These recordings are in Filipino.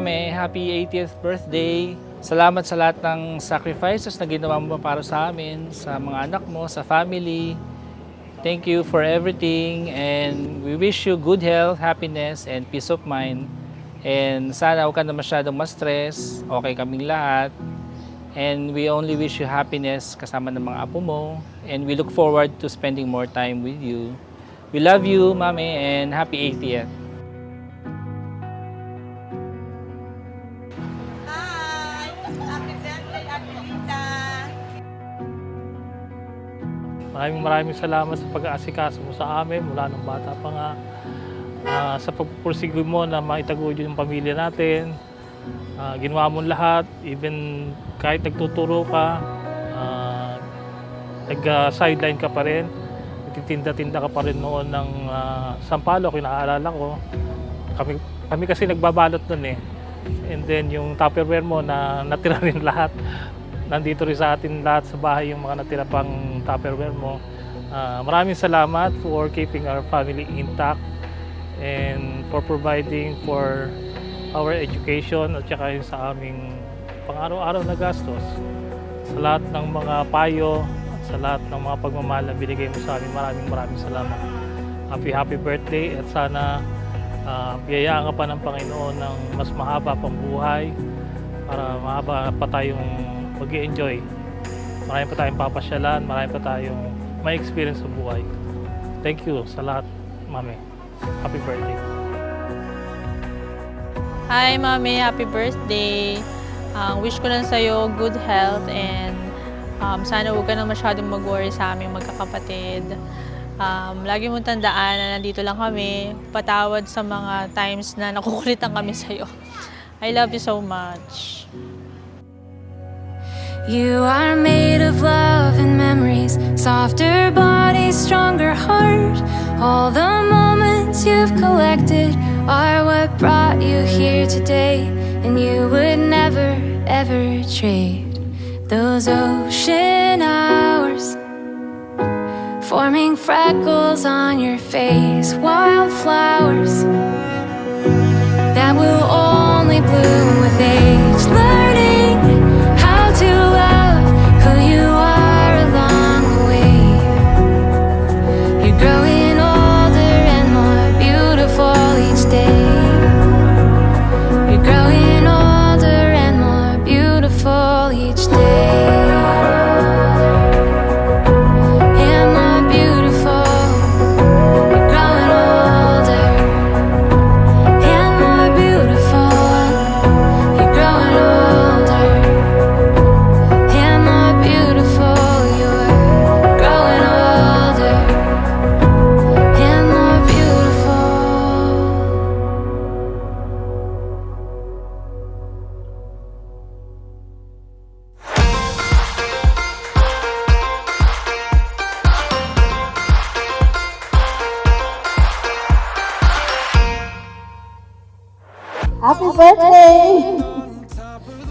Mame. Happy 80th birthday. Salamat sa lahat ng sacrifices na ginawa mo para sa amin, sa mga anak mo, sa family. Thank you for everything and we wish you good health, happiness, and peace of mind. And sana huwag ka na masyadong ma-stress. Okay kaming lahat. And we only wish you happiness kasama ng mga apo mo. And we look forward to spending more time with you. We love you, Mami, and happy 80th. Hi! Happy birthday, Ate Tita! Maraming salamat sa pag-aasikaso mo sa amin mula nung bata pa nga. Sa pagpursige mo na maitaguyod yung pamilya natin. Ginawa mo lahat, even kahit nagtuturo ka, nag-sideline ka pa rin. Nagtitinda-tinda ka pa rin noon ng sampalok, yung naaalala ko. Kami kasi nagbabalot nun eh. And then yung Tupperware mo na natira rin lahat. Nandito rin sa atin lahat sa bahay yung mga natira pang Tupperware mo. Maraming salamat for keeping our family intact and for providing for our education at saka yung sa aming pang-araw-araw na gastos. Sa lahat ng mga payo at sa lahat ng mga pagmamahal na binigay mo sa amin, maraming salamat. Happy birthday at sana biyayaan ka pa ng Panginoon ng mas mahaba pang buhay para mahaba pa tayong mag-i-enjoy. Marami pa tayong papasyalan, marami pa tayong may experience sa buhay. Thank you sa lahat, Mami. Happy birthday. Hi, Mami. Happy birthday. Wish ko lang sa'yo good health and sana huwag ka nang masyadong mag-worry sa aming magkakapatid. Lagi mong tandaan na nandito lang kami. Patawad sa mga times na nakukulitan kami sa'yo. I love you so much. You are made of love and memories, softer body, stronger heart. All the moments you've collected are what brought you here today, and you would never, ever trade those ocean hours, forming freckles on your face, wildflowers that will only bloom with age, learning how to love who you are along the way. You're growing older and more beautiful each day. You're growing older and more beautiful each day. And more beautiful. You're growing older and more beautiful. You're growing older and more beautiful. You're growing older and more beautiful. Happy birthday!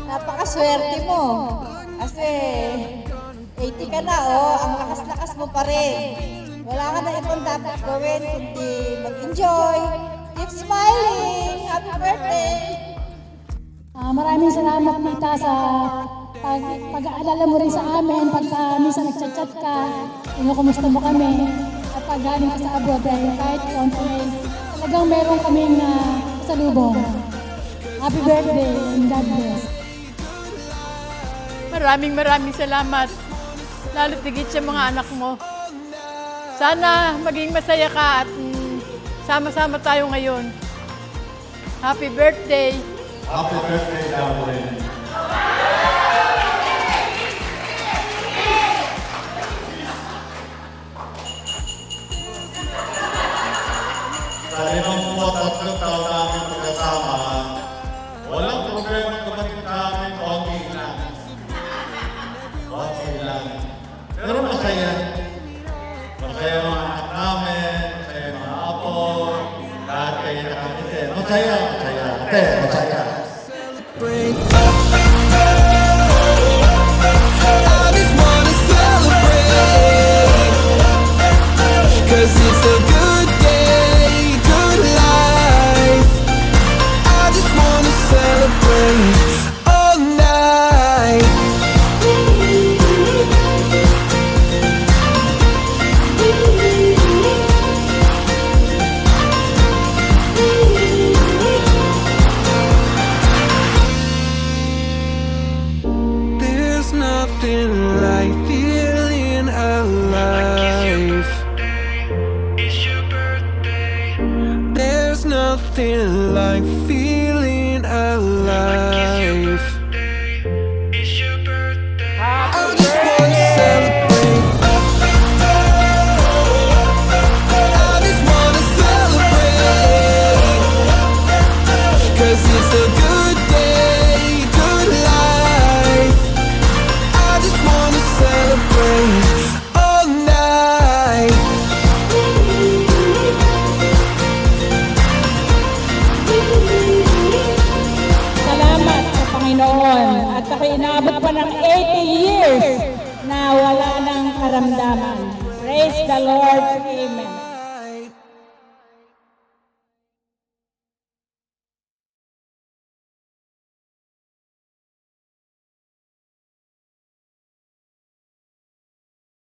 Napakaswerte mo. Kasi 80 ka na, oh. Ang lakas-lakas mo pa rin. Wala ka na ibang dapat gawin kundi mag-enjoy. Keep smiling! Happy birthday! Maraming salamat, Tita, sa pag-aalala mo rin sa amin. Pagka minsan nagchat-chat ka, kumusta mo kami. At pag galing ka sa abroad, kahit konti, talagang meron kaming kasalubong. Happy birthday and God bless. Maraming salamat. Lalo tigit sa mga anak mo. Sana maging masaya ka at sama-sama tayo ngayon. Happy birthday! Happy birthday, Darwin. Sa 53 taon namin magkasama, walang problema kapatid namin, okay lang. Okay lang. Pero masaya. Masaya mga anak namin, masaya mga apo, lahat kayo na kami din. Masaya. Ate, masaya. I just wanna celebrate, 'cause it's a good day, good life. I just wanna celebrate. nothing like feeling alive. There's nothing like feeling alive. I just wanna celebrate. I just wanna celebrate. 'Cause it's a good day, good life. I just wanna celebrate all night. Salamat sa Panginoon at ako inabot pa ng 80 years na wala ng karamdaman. Praise the Lord. Amen.